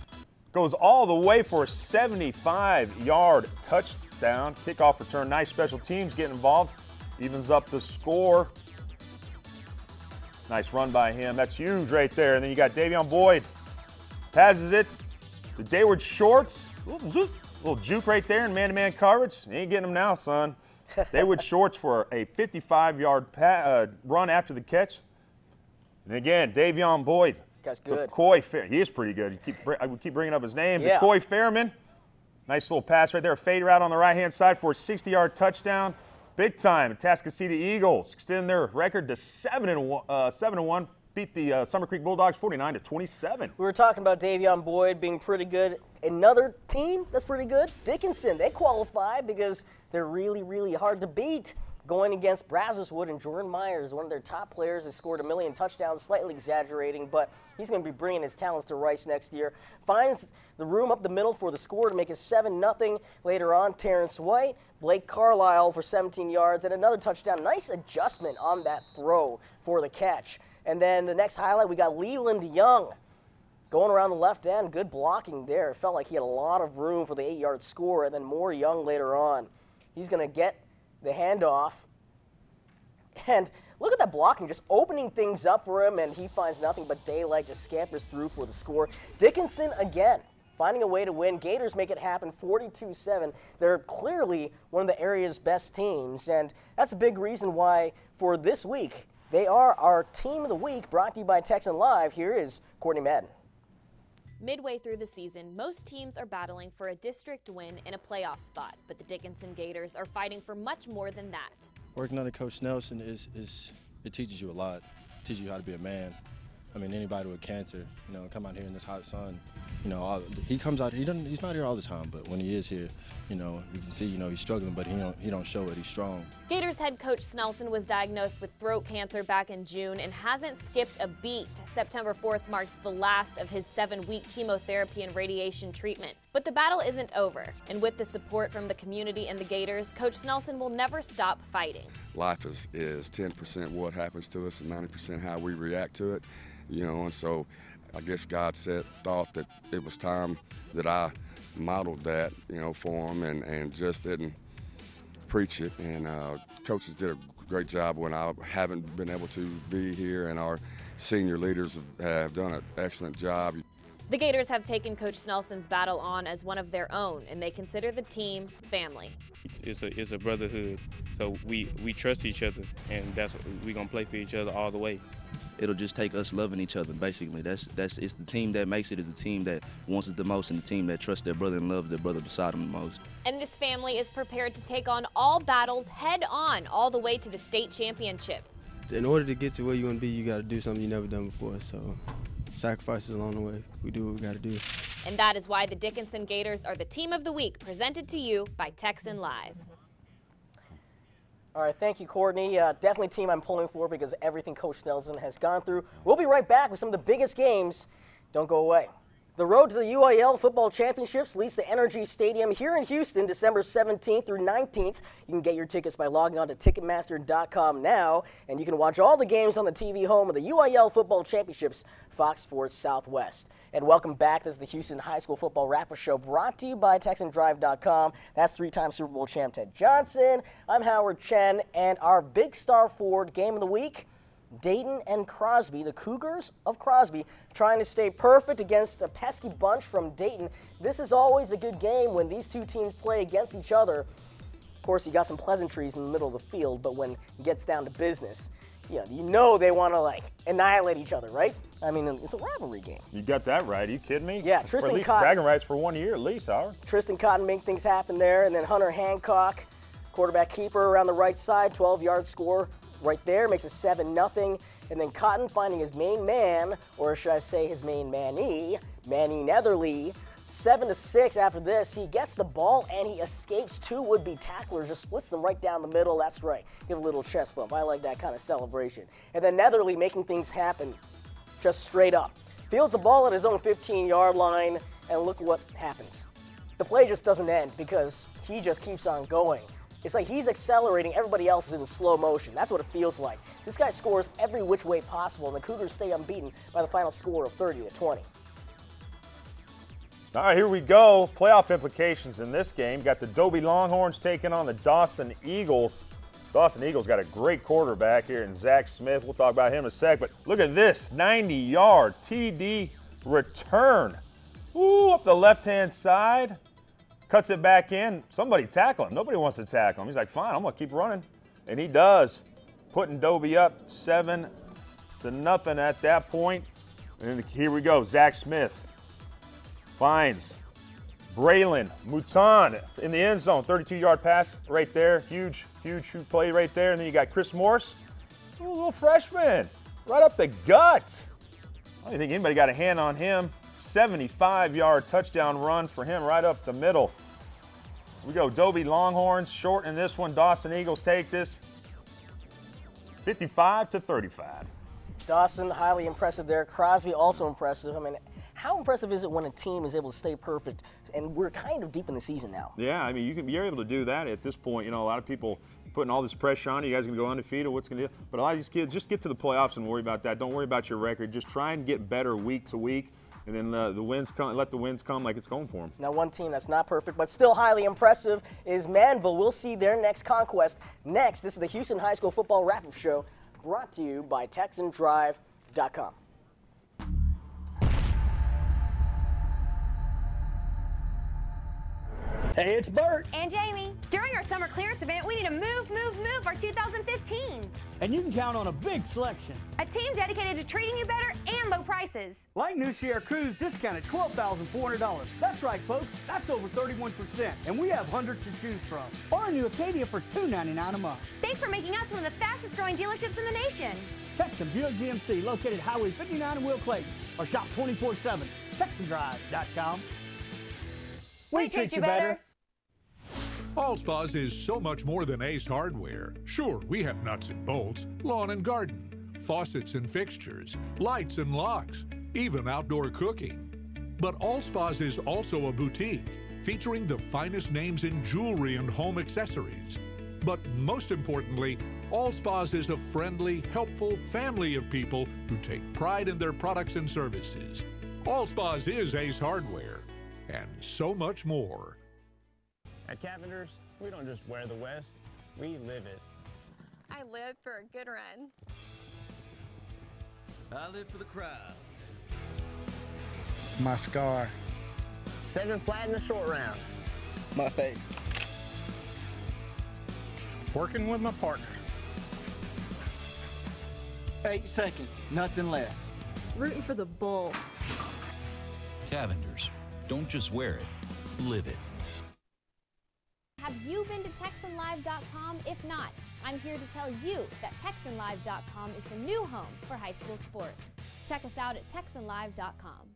Goes all the way for a 75-yard touchdown. Kickoff return. Nice special teams getting involved. Evens up the score. Nice run by him. That's huge right there. And then you got Davion Boyd. Passes it to Dayward Shorts. Little juke right there in man-to-man coverage. You ain't getting him now, son. Dayward Shorts for a 55-yard run after the catch. And again, Davion Boyd.
That's good.
He is pretty good. I would keep bringing up his name.
Yeah.
DeCoy Fairman. Nice little pass right there. Fade route on the right-hand side for a 60-yard touchdown. Big time. Atascocita Eagles extend their record to 7-1. Beat the Summer Creek Bulldogs 49-27.
We were talking about Davion Boyd being pretty good. Another team that's pretty good, Dickinson. They qualify because they're really, really hard to beat. Going against Brazoswood, and Jordan Myers, one of their top players, has scored 1 million touchdowns, slightly exaggerating, but he's going to be bringing his talents to Rice next year. Finds the room up the middle for the score to make it 7-0 later on. Terrence White, Blake Carlisle for 17 yards, and another touchdown. Nice adjustment on that throw for the catch. And then the next highlight, we got Leland Young going around the left end. Good blocking there. It felt like he had a lot of room for the 8-yard score, and then more Young later on. He's going to get the handoff. And look at that blocking, just opening things up for him, and he finds nothing but daylight, just scampers through for the score. Dickinson again, finding a way to win. Gators make it happen 42-7. They're clearly one of the area's best teams, and that's a big reason why for this week, they are our Team of the Week, brought to you by Texan Live. Here is Courtney Madden.
Midway through the season, most teams are battling for a district win and a playoff spot, but the Dickinson Gators are fighting for much more than that.
Working under Coach Nelson it teaches you a lot. It teaches you how to be a man. I mean, anybody with cancer, come out here in this hot sun, he comes out. He's not here all the time, but when he is here, you can see, he's struggling, but he don't show it. He's strong.
Gators head coach Snelson was diagnosed with throat cancer back in June and hasn't skipped a beat. September 4th marked the last of his 7-week chemotherapy and radiation treatment. But the battle isn't over, and with the support from the community and the Gators, Coach Snelson will never stop fighting.
Life is 10% what happens to us and 90% how we react to it, and so I guess God thought that it was time that I modeled that, for him and just didn't preach it. And coaches did a great job when I haven't been able to be here, and our senior leaders have done an excellent job.
The Gators have taken Coach Snelson's battle on as one of their own, and they consider the team family.
It's a brotherhood, so we trust each other, and that's what we're gonna play for each other all the way.
It'll just take us loving each other, basically. It's the team that makes it, is the team that wants it the most, and the team that trusts their brother and loves their brother beside them the most.
And this family is prepared to take on all battles head on, all the way to the state championship.
In order to get to where you want to be, you got to do something you've never done before, so sacrifices along the way. We do what we got to do.
And that is why the Dickinson Gators are the Team of the Week, presented to you by Texan Live.
All right, thank you, Courtney. Definitely a team I'm pulling for because of everything Coach Nelson has gone through. We'll be right back with some of the biggest games. Don't go away. The road to the UIL Football Championships leads to Energy Stadium here in Houston, December 17th through 19th. You can get your tickets by logging on to Ticketmaster.com now, and you can watch all the games on the TV home of the UIL Football Championships, Fox Sports Southwest. And welcome back. This is the Houston High School Football Wrap-Up Show, brought to you by TexanDrive.com. That's three-time Super Bowl champ Ted Johnson. I'm Howard Chen, and our Big Star Ford Game of the Week, Dayton and Crosby, the Cougars of Crosby, trying to stay perfect against a pesky bunch from Dayton. This is always a good game when these two teams play against each other. Of course, you got some pleasantries in the middle of the field, but when it gets down to business, you know they want to, annihilate each other, right? I mean, it's a rivalry game.
You got that right. Are you kidding me?
Yeah, Tristan
at least
Cotton.
Bragging rights for 1 year at least, Howard.
Tristan Cotton making things happen there, and then Hunter Hancock, quarterback keeper around the right side, 12-yard score right there, makes it 7-0. And then Cotton finding his main man, or should I say his main Manny Netherly, 7-6 after this. He gets the ball and he escapes two would-be tacklers, just splits them right down the middle. That's right. Give a little chest bump. I like that kind of celebration. And then Netherly making things happen just straight up. Fields the ball at his own 15-yard line, and look what happens. The play just doesn't end because he just keeps on going. It's like he's accelerating, everybody else is in slow motion. That's what it feels like. This guy scores every which way possible, and the Cougars stay unbeaten by the final score of 30-20.
All right, here we go. Playoff implications in this game. Got the Dobie Longhorns taking on the Dawson Eagles. Dawson Eagles got a great quarterback here in Zach Smith. We'll talk about him in a sec, but look at this 90-yard TD return. Ooh, up the left-hand side. Cuts it back in. Somebody tackle him. Nobody wants to tackle him. He's like, fine, I'm going to keep running. And he does. Putting Dobie up 7-0 at that point. And here we go. Zach Smith finds Braylon Mouton in the end zone. 32-yard pass right there. Huge play right there. And then you got Chris Morse, a little freshman, right up the gut. I don't think anybody got a hand on him. 75-yard touchdown run for him right up the middle. We go Dobie Longhorns short in this one. Dawson Eagles take this 55-35.
Dawson, highly impressive there. Crosby, also impressive. I mean, how impressive is it when a team is able to stay perfect? And we're kind of deep in the season now.
Yeah, I mean, you're able to do that at this point. You know, a lot of people putting all this pressure on you. You guys are going to go undefeated. What's going to do? But a lot of these kids, just get to the playoffs and worry about that. Don't worry about your record. Just try and get better week to week. And then the wins come. Let the wins come like it's going for them.
Now, one team that's not perfect but still highly impressive is Manville. We'll see their next conquest next. This is the Houston High School Football Wrap-Up Show, brought to you by TexanDrive.com.
Hey, it's Bert.
And Jamie. During our summer clearance event, we need to move our 2015s.
And you can count on a big selection.
A team dedicated to treating you better and low prices.
Like new Sierra Cruz discounted $12,400. That's right, folks. That's over 31%. And we have hundreds to choose from. Or a new Acadia for $299 a month.
Thanks for making us one of the fastest growing dealerships in the nation.
Texan Buick GMC, located Highway 59 in Will Clayton. Or shop 24/7. TexanDrive.com.
We treat you better.
All Spas is so much more than Ace Hardware. Sure, we have nuts and bolts, lawn and garden, faucets and fixtures, lights and locks, even outdoor cooking. But All Spas is also a boutique featuring the finest names in jewelry and home accessories. But most importantly, All Spas is a friendly, helpful family of people who take pride in their products and services. All Spas is Ace Hardware, and so much more.
At Cavender's, we don't just wear the West, we live it.
I live for a good run.
I live for the crowd.
My scar.
7 flat in the short round.
My face.
Working with my partner.
8 seconds, nothing less.
Rooting for the bull.
Cavender's. Don't just wear it, live it.
Have you been to TexanLive.com? If not, I'm here to tell you that TexanLive.com is the new home for high school sports. Check us out at TexanLive.com.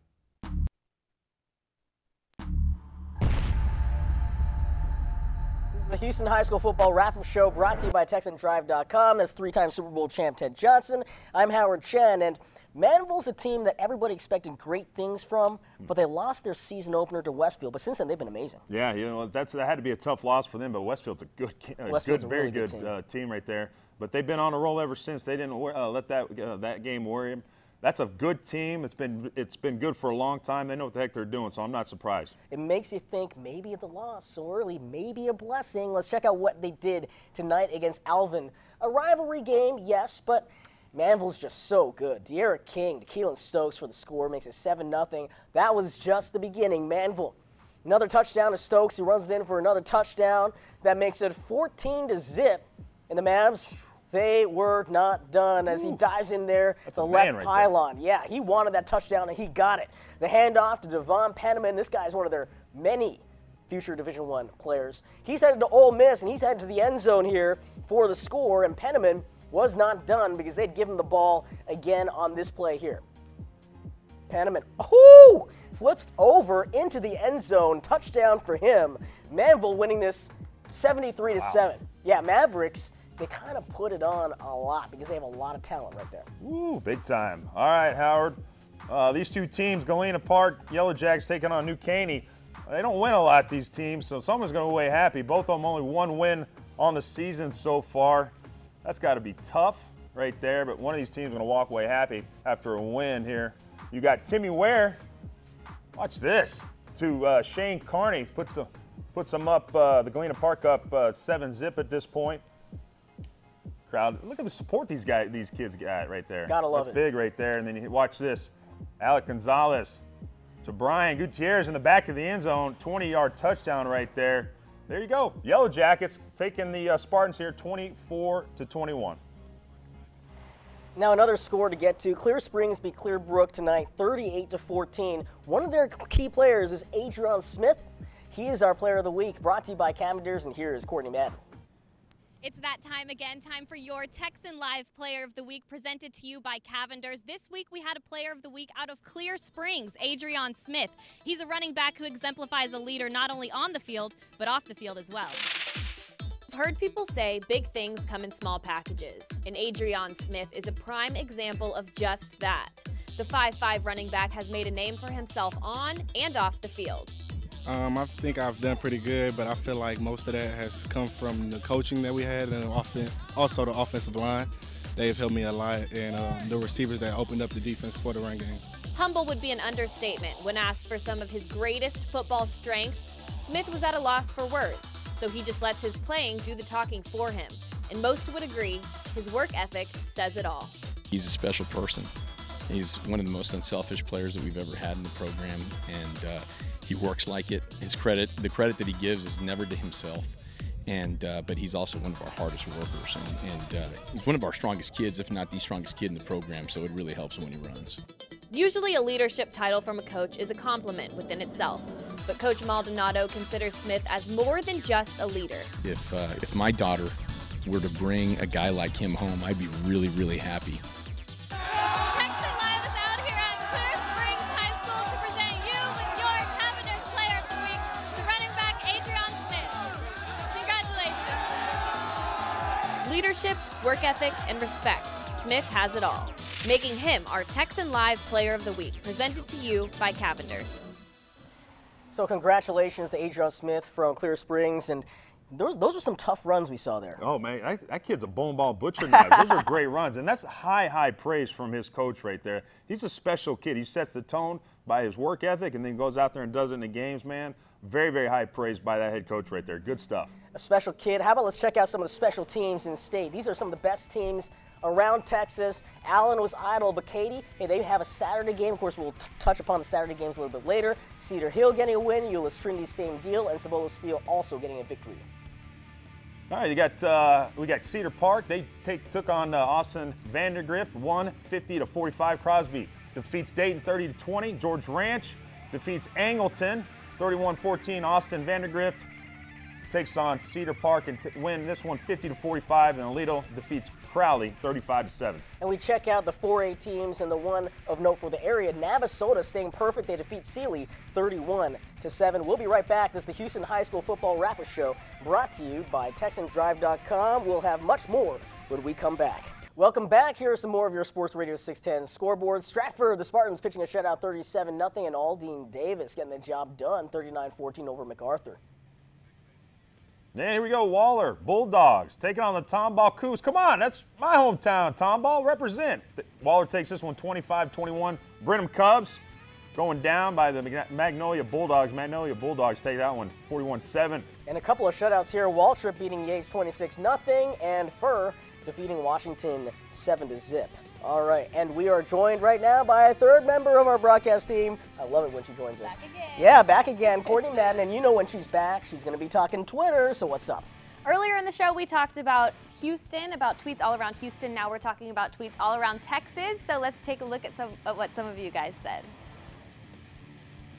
This is the Houston High School Football Wrap-Up Show, brought to you by TexanDrive.com. That's 3-time Super Bowl champ Ted Johnson. I'm Howard Chen, and Manville's a team that everybody expected great things from, but they lost their season opener to Westfield. But since then, they've been amazing.
Yeah, you know, that had to be a tough loss for them, but Westfield's a very good team right there. But they've been on a roll ever since. They didn't let that game worry them. That's a good team. It's been good for a long time. They know what the heck they're doing, so I'm not surprised.
It makes you think maybe the loss so early, maybe a blessing. Let's check out what they did tonight against Alvin. A rivalry game, yes, but Manville's just so good. De'Ara King to Keelan Stokes for the score, makes it 7-0. That was just the beginning. Manville, another touchdown to Stokes, who runs it in for another touchdown. That makes it 14-0. And the Mavs, they were not done as he dives in there. That's the left pylon. Yeah, he wanted that touchdown and he got it. The handoff to Devon Penniman. This guy is one of their many future Division I players. He's headed to Ole Miss and he's headed to the end zone here for the score. And Penniman was not done because they'd given the ball again on this play here. Penniman, flips over into the end zone. Touchdown for him. Manville winning this 73-7. Wow. Yeah, Mavericks, they kind of put it on a lot because they have a lot of talent right there.
Ooh, big time. All right, Howard. These two teams, Galena Park, Yellow Jacks taking on New Caney. They don't win a lot, these teams, so someone's going to be way happy. Both of them only one win on the season so far. That's got to be tough right there, but one of these teams is going to walk away happy after a win here. You got Timmy Ware. Watch this. To Shane Carney, puts them up, the Galena Park up 7-zip at this point. Crowd, look at the support these kids got right there.
Gotta love
That's
it.
big right there. And then you watch this. Alec Gonzalez to Brian Gutierrez in the back of the end zone. 20-yard touchdown right there. There you go. Yellow Jackets taking the Spartans here 24-21.
Now another score to get to. Clear Springs beat Clearbrook tonight 38-14. One of their key players is Adrian Smith. He is our player of the week, brought to you by Cavenders, and here is Courtney Madden.
It's that time again, time for your Texan Live Player of the Week, presented to you by Cavenders. This week we had a Player of the Week out of Clear Springs, Adrian Smith. He's a running back who exemplifies a leader not only on the field, but off the field as well.
I've heard people say big things come in small packages, and Adrian Smith is a prime example of just that. The 5'5" running back has made a name for himself on and off the field.
I think I've done pretty good, but I feel like most of that has come from the coaching that we had and also the offensive line. They've helped me a lot, and the receivers that opened up the defense for the run game.
Humble would be an understatement. When asked for some of his greatest football strengths, Smith was at a loss for words, so he just lets his playing do the talking for him. And most would agree, his work ethic says it all.
He's a special person. He's one of the most unselfish players that we've ever had in the program, and he works like it. The credit that he gives is never to himself, but he's also one of our hardest workers, and he's one of our strongest kids, if not the strongest kid in the program, so it really helps when he runs.
Usually a leadership title from a coach is a compliment within itself, but Coach Maldonado considers Smith as more than just a leader.
If my daughter were to bring a guy like him home, I'd be really, really happy.
Texan Live is out here at Clear Springs High School to present you with your Cavenders Player of the Week, to running back Adrian Smith. Congratulations.
Leadership, work ethic, and respect. Smith has it all, making him our Texan Live Player of the Week, presented to you by Cavenders.
So congratulations to Adrian Smith from Clear Springs, and those are some tough runs we saw there.
Oh, man, that kid's a bone ball butcher knife. Those are great runs, and that's high praise from his coach right there. He's a special kid. He sets the tone by his work ethic and then goes out there and does it in the games, man. Very, very high praise by that head coach right there. Good stuff.
A special kid. How about let's check out some of the special teams in the state. These are some of the best teams around Texas. Allen was idle, but Katy, hey, they have a Saturday game. Of course, we'll touch upon the Saturday games a little bit later. Cedar Hill getting a win, Euless Trinity same deal, and Cibolo Steel also getting a victory.
All right, we got Cedar Park. They took on Austin Vandergrift, 50-45. Crosby defeats Dayton 30-20. George Ranch defeats Angleton 31-14. Austin Vandergrift takes on Cedar Park and win this one 50-45, and Aledo defeats Crowley 35-7.
And we check out the 4A teams, and the one of note for the area, Navasota staying perfect. They defeat Sealy 31-7. We'll be right back. This is the Houston High School Football Rapper Show, brought to you by TexanDrive.com. We'll have much more when we come back. Welcome back. Here are some more of your Sports Radio 610 scoreboards. Stratford, the Spartans pitching a shutout 37-0, and Aldine Davis getting the job done 39-14 over MacArthur.
And here we go, Waller Bulldogs taking on the Tomball Cougs. Come on, that's my hometown, Tomball, represent. Waller takes this one 25-21. Brenham Cubs going down by the Magnolia Bulldogs. Magnolia Bulldogs take that one 41-7.
And a couple of shutouts here. Waltrip beating Yates 26-0, and Furr defeating Washington 7-0. All right, and we are joined right now by a third member of our broadcast team. I love it when she joins us.
Back again.
Yeah, back again, Courtney Madden, and you know when she's back, she's going to be talking Twitter, so what's up?
Earlier in the show, we talked about Houston, about tweets all around Houston. Now we're talking about tweets all around Texas, so let's take a look at what some of you guys said.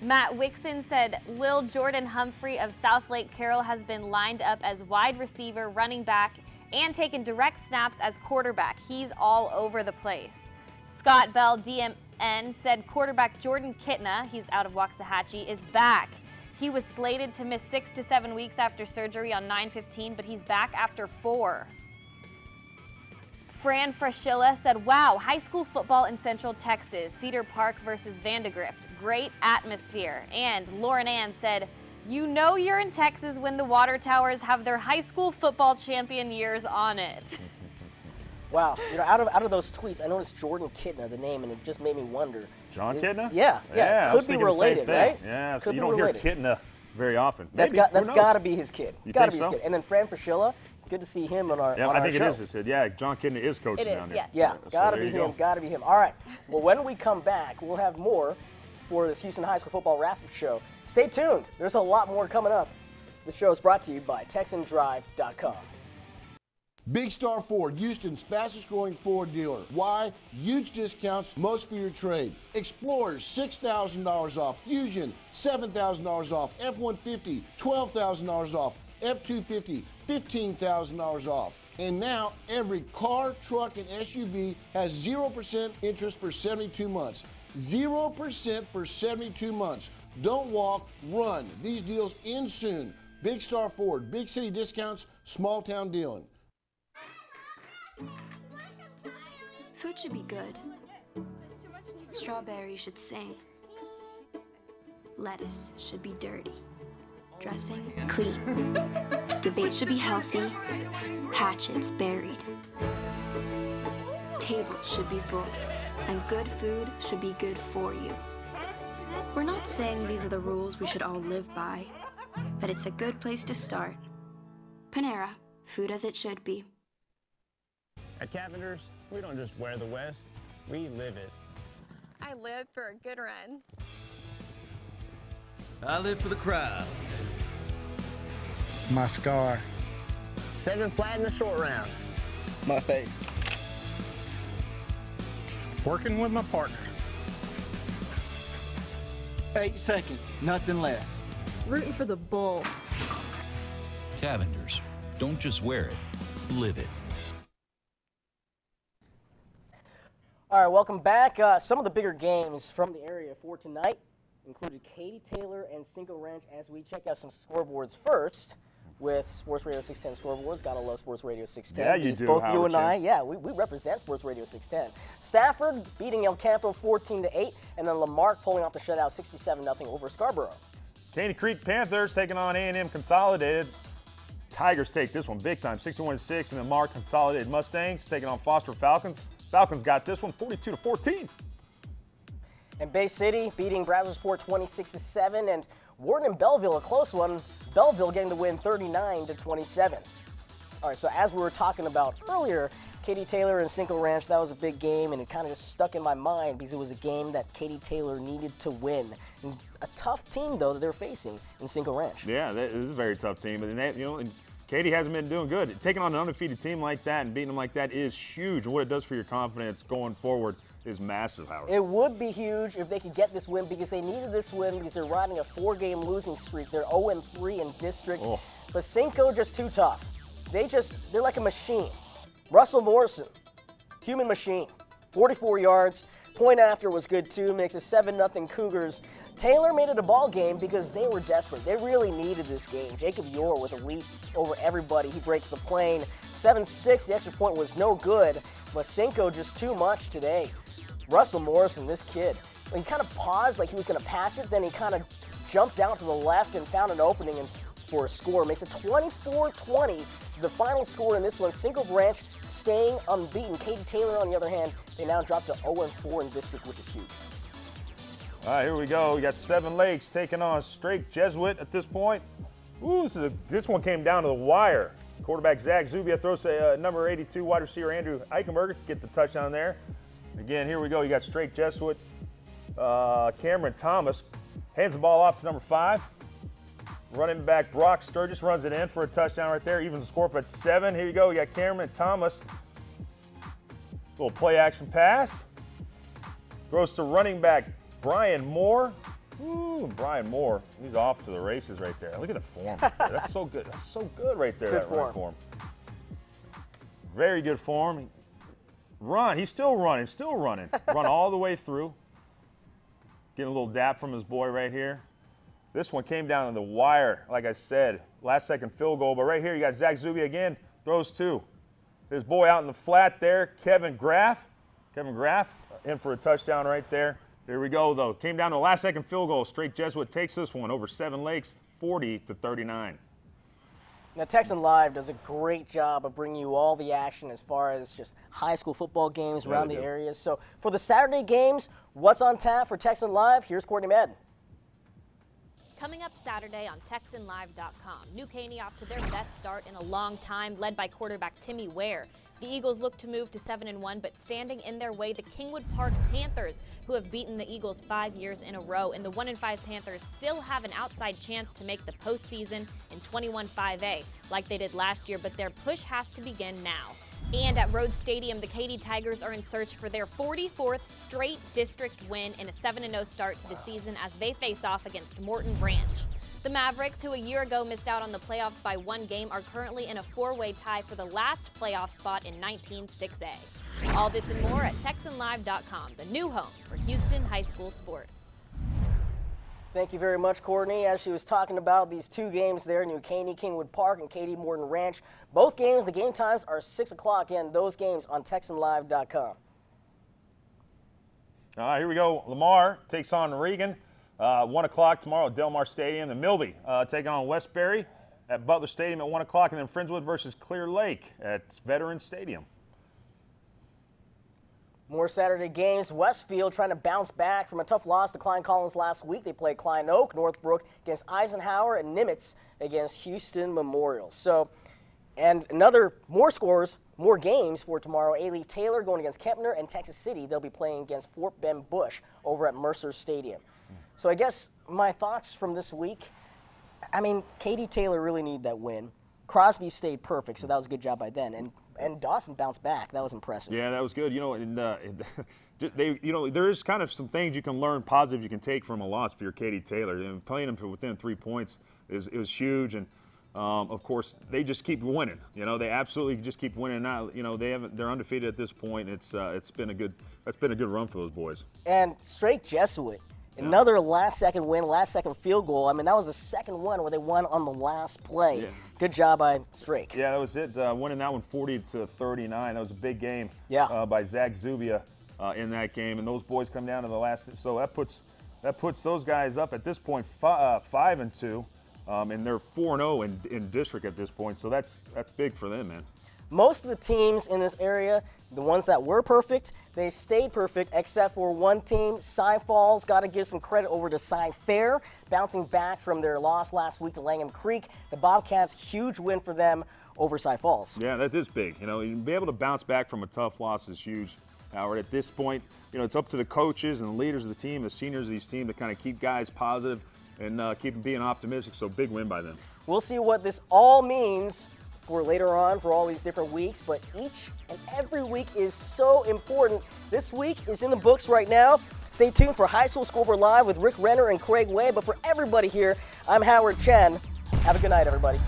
Matt Wixon said, Lil Jordan Humphrey of South Lake Carroll has been lined up as wide receiver, running back, and taken direct snaps as quarterback. He's all over the place. Scott Bell, DMN, said quarterback Jordan Kitna, he's out of Waxahachie, is back. He was slated to miss 6 to 7 weeks after surgery on 9/15, but he's back after 4. Fran Fraschilla said, wow, high school football in Central Texas, Cedar Park versus Vandegrift. Great atmosphere. And Lauren Ann said, You know you're in Texas when the water towers have their high school football champion years on it.
Wow, you know, out of those tweets, I noticed Jordan Kidna, the name, and it just made me wonder.
John Kidna?
Yeah, could be related, right?
Yeah,
could
so you don't hear Kidna very often.
That's
Maybe,
got to be his kid.
You
Got to
think
be
so?
his kid. And then Fran Fraschilla, good to see him on our
Yeah,
on
I
our
think
show.
it is his kid. Yeah, John Kidna is coaching down there.
Yes.
Yeah,
So
gotta
there
be
you
him,
go.
gotta be him. All right, well, when we come back, we'll have more for this Houston High School Football Wrap-Up Show. Stay tuned. There's a lot more coming up. The show is brought to you by TexanDrive.com.
Big Star Ford, Houston's fastest growing Ford dealer. Why? Huge discounts, most for your trade. Explorers, $6,000 off. Fusion, $7,000 off. F-150, $12,000 off. F-250, $15,000 off. And now every car, truck, and SUV has 0% interest for 72 months. 0% for 72 months. Don't walk, run. These deals end soon. Big Star Ford, big city discounts, small town dealing.
Food should be good. Strawberries should sing. Lettuce should be dirty. Dressing clean. Debate should be healthy. Hatchets buried. Tables should be full. And good food should be good for you. We're not saying these are the rules we should all live by, but it's a good place to start. Panera, food as it should be.
At Cavenders, we don't just wear the West, we live it.
I live for a good run.
I live for the crowd.
My scar.
7 flat in the short round.
My face. Working with my partner.
8 seconds, nothing less.
Rooting for the bull.
Cavenders. Don't just wear it, live it.
All right, welcome back. Some of the bigger games from the area for tonight included Katy Taylor and Cinco Ranch as we check out some scoreboards first with Sports Radio 610 scoreboards. Gotta love Sports Radio 610.
Yeah, you
because
do,
both you
Howard
and I,
Chin.
yeah, we represent Sports Radio 610. Stafford beating El Campo 14-8, and then Lamarck pulling off the shutout 67-0 over Scarborough.
Caney Creek Panthers taking on A&M Consolidated. Tigers take this one big time, 61-6, and then Mark Consolidated Mustangs taking on Foster Falcons. Falcons got this one 42-14.
And Bay City beating Brazosport 26-7, and Morton and Belleville, a close one. Belleville getting the win 39-27. All right, so as we were talking about earlier, Katy Taylor and Cinco Ranch, that was a big game, and it kind of just stuck in my mind because it was a game that Katy Taylor needed to win. And a tough team, though, that they're facing in Cinco Ranch.
Yeah, that is a very tough team, but and Katy hasn't been doing good. Taking on an undefeated team like that and beating them like that is huge. And what it does for your confidence going forward is massive, Howard.
It would be huge if they could get this win because they needed this win because they're riding a 4-game losing streak. They're 0-3 in districts, but Cinco just too tough. They're like a machine. Russell Morrison, human machine, 44 yards. Point after was good too, makes it 7-0 Cougars. Taylor made it a ball game because they were desperate. They really needed this game. Jacob Yor with a leap over everybody. He breaks the plane. 7-6, the extra point was no good, but Cinco just too much today. Russell Morrison, this kid, he kind of paused like he was going to pass it, then he kind of jumped out to the left and found an opening for a score. Makes it 24-20. The final score in this one, Cinco Branch staying unbeaten. Katy Taylor, on the other hand, they now dropped to 0-4 in district, which is huge.
All right, here we go. We got Seven Lakes taking on Strake Jesuit at this point. Ooh, this one came down to the wire. Quarterback Zach Zubia throws to number 82 wide receiver Andrew Eichenberger to get the touchdown there. Again, here we go. You got Strake Jesuit. Cameron Thomas hands the ball off to number 5. Running back Brock Sturgis runs it in for a touchdown right there. Evens the score up at 7. Here you go. You got Cameron Thomas. Little play action pass. Throws to running back Brian Moore. Ooh, Brian Moore. He's off to the races right there. Look at the form. That's so good. That's so good right there.
Good
that run form. Very good form. Run. He's still running. Still running. Run all the way through. Getting a little dap from his boy right here. This one came down to the wire, like I said. Last second field goal. But right here, you got Zach Zubia again. Throws 2. His boy out in the flat there, Kevin Graff. Kevin Graff in for a touchdown right there. Here we go, though. Came down to a last-second field goal. Straight Jesuit takes this one over Seven Lakes, 40-39.
Now, Texan Live does a great job of bringing you all the action as far as just high school football games around the areas. So for the Saturday games, what's on tap for Texan Live? Here's Courtney Madden.
Coming up Saturday on TexanLive.com, New Caney off to their best start in a long time, led by quarterback Timmy Ware. The Eagles look to move to 7-1, but standing in their way, the Kingwood Park Panthers, who have beaten the Eagles 5 years in a row, and the 1-5 Panthers still have an outside chance to make the postseason in 21-5A, like they did last year, but their push has to begin now. And at Rhodes Stadium, the Katy Tigers are in search for their 44th straight district win in a 7-0 start to the season as they face off against Morton Branch. The Mavericks, who a year ago missed out on the playoffs by 1 game, are currently in a 4-way tie for the last playoff spot in 19-6A. All this and more at TexanLive.com, the new home for Houston high school sports.
Thank you very much, Courtney. As she was talking about these 2 games there, New Caney, Kingwood Park, and Katy Morton Ranch. Both games, the game times are 6 o'clock, and those games on TexanLive.com.
All right, here we go. Lamar takes on Regan. 1 o'clock tomorrow at Del Mar Stadium. And Milby taking on Westbury at Butler Stadium at 1 o'clock. And then Friendswood versus Clear Lake at Veterans Stadium.
More Saturday games. Westfield trying to bounce back from a tough loss to Klein Collins last week. They played Klein Oak, Northbrook against Eisenhower, and Nimitz against Houston Memorial. So, and more scores, more games for tomorrow. A-Leaf Taylor going against Kempner, and Texas City, they'll be playing against Fort Bend Bush over at Mercer Stadium. So I guess my thoughts from this week, I mean, Katy Taylor really needed that win. Crosby stayed perfect, so that was a good job by them. And Dawson bounced back. That was impressive.
Yeah, that was good. You know, and there is kind of some things you can learn, positive you can take from a loss for your Katy Taylor. And playing them within 3 points is huge. And of course, they just keep winning. You know, they absolutely just keep winning. Now, you know, they're undefeated at this point. It's been a good run for those boys.
And straight Jesuit. Another last-second win, last-second field goal. I mean, that was the second one where they won on the last play. Yeah. Good job by Strake.
Yeah, that was it. Winning that one 40-39. That was a big game by Zach Zubia in that game. And those boys come down to the last. So that puts those guys up at this point 5-2, and they're 4-0 in district at this point. So that's big for them, man.
Most of the teams in this area, the ones that were perfect, they stayed perfect except for one team. Cy Falls, got to give some credit over to Cy Fair, bouncing back from their loss last week to Langham Creek. The Bobcats, huge win for them over Cy Falls.
Yeah, that is big. You know, you be able to bounce back from a tough loss is huge, Howard. At this point, you know, it's up to the coaches and the leaders of the team, the seniors of these teams, to kind of keep guys positive and keep them being optimistic. So big win by them.
We'll see what this all means for later on for all these different weeks, but each and every week is so important. This week is in the books right now. Stay tuned for High School Scoreboard Live with Rick Renner and Craig Way, but for everybody here, I'm Howard Chen. Have a good night, everybody.